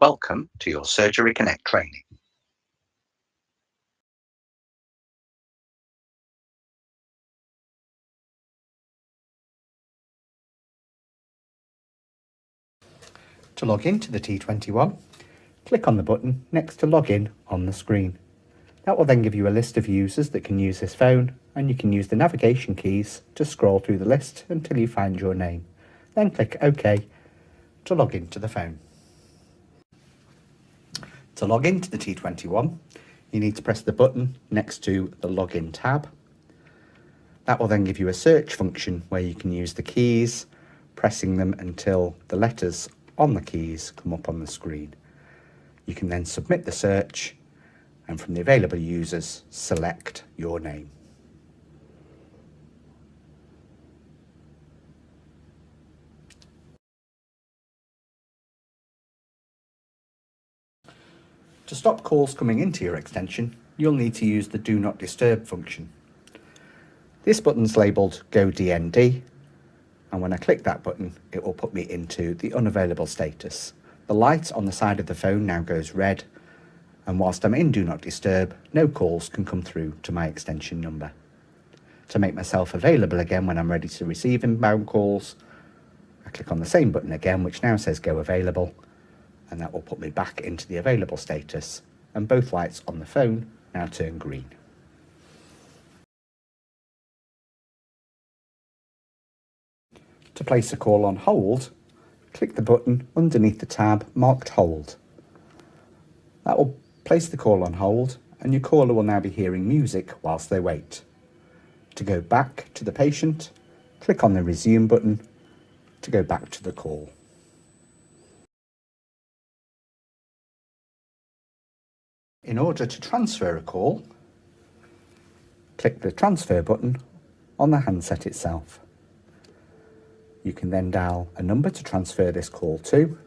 Welcome to your Surgery Connect training. To log into the T21, click on the button next to Login on the screen. That will then give you a list of users that can use this phone, and you can use the navigation keys to scroll through the list until you find your name. Then click OK to log into the phone. To log into the T21, you need to press the button next to the Login tab. That will then give you a search function where you can use the keys, pressing them until the letters on the keys come up on the screen. You can then submit the search, and from the available users, select your name. To stop calls coming into your extension, you'll need to use the Do Not Disturb function. This button's labelled Go DND, and when I click that button, it will put me into the unavailable status. The light on the side of the phone now goes red, and whilst I'm in Do Not Disturb, no calls can come through to my extension number. To make myself available again when I'm ready to receive inbound calls, I click on the same button again, which now says Go Available, and that will put me back into the available status, and both lights on the phone now turn green. To place a call on hold, click the button underneath the tab marked Hold. That will place the call on hold, and your caller will now be hearing music whilst they wait. To go back to the patient, click on the Resume button to go back to the call. In order to transfer a call, click the Transfer button on the handset itself. You can then dial a number to transfer this call to,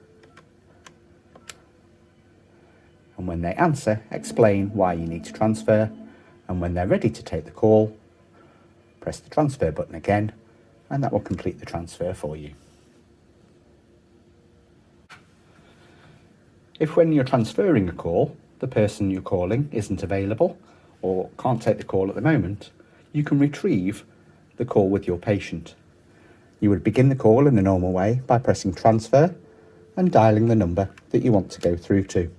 and when they answer, explain why you need to transfer, and when they're ready to take the call, press the Transfer button again, and that will complete the transfer for you. If when you're transferring a call, the person you're calling isn't available or can't take the call at the moment, you can retrieve the call with your patient. You would begin the call in the normal way by pressing Transfer and dialing the number that you want to go through to.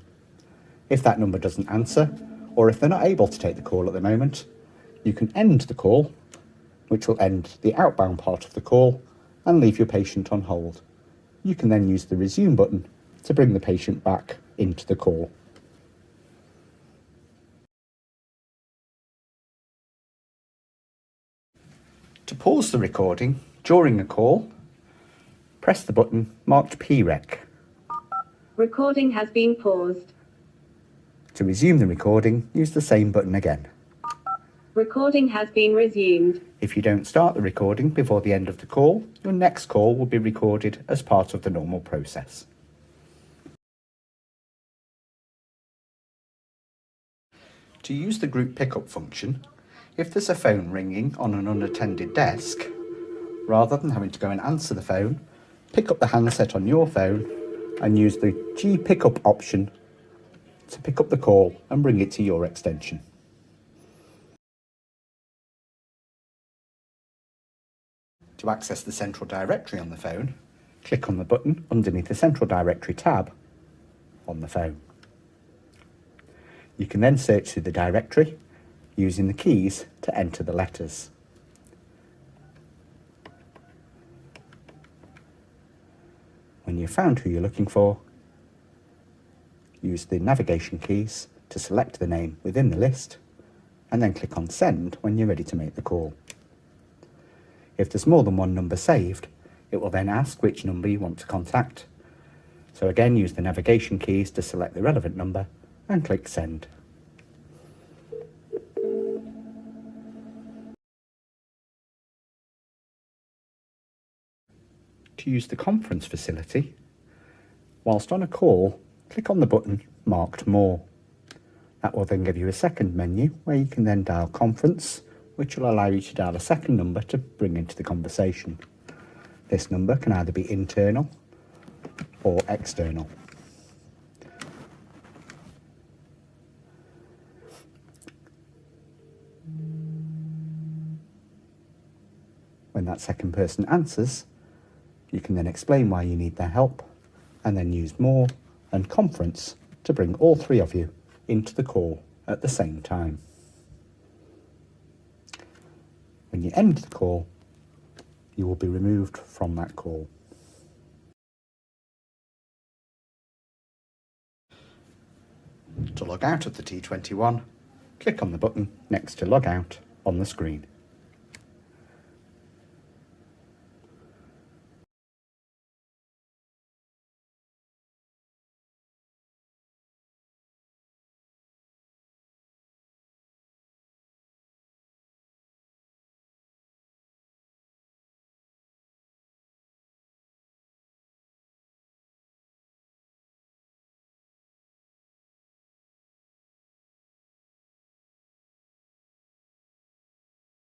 If that number doesn't answer, or if they're not able to take the call at the moment, you can end the call, which will end the outbound part of the call and leave your patient on hold. You can then use the Resume button to bring the patient back into the call. To pause the recording during a call, press the button marked PREC. Recording has been paused. To resume the recording, use the same button again. Recording has been resumed. If you don't start the recording before the end of the call, your next call will be recorded as part of the normal process. To use the group pickup function, if there's a phone ringing on an unattended desk, rather than having to go and answer the phone, pick up the handset on your phone and use the G pickup option to pick up the call and bring it to your extension. To access the central directory on the phone, click on the button underneath the central directory tab on the phone. You can then search through the directory using the keys to enter the letters. When you've found who you're looking for, use the navigation keys to select the name within the list, and then click on Send when you're ready to make the call. If there's more than one number saved, it will then ask which number you want to contact. So again, use the navigation keys to select the relevant number and click Send. To use the conference facility, whilst on a call, click on the button marked More. That will then give you a second menu where you can then dial Conference, which will allow you to dial a second number to bring into the conversation. This number can either be internal or external. When that second person answers, you can then explain why you need their help and then use more and conference to bring all three of you into the call at the same time. When you end the call, you will be removed from that call. To log out of the T21, click on the button next to Log Out on the screen.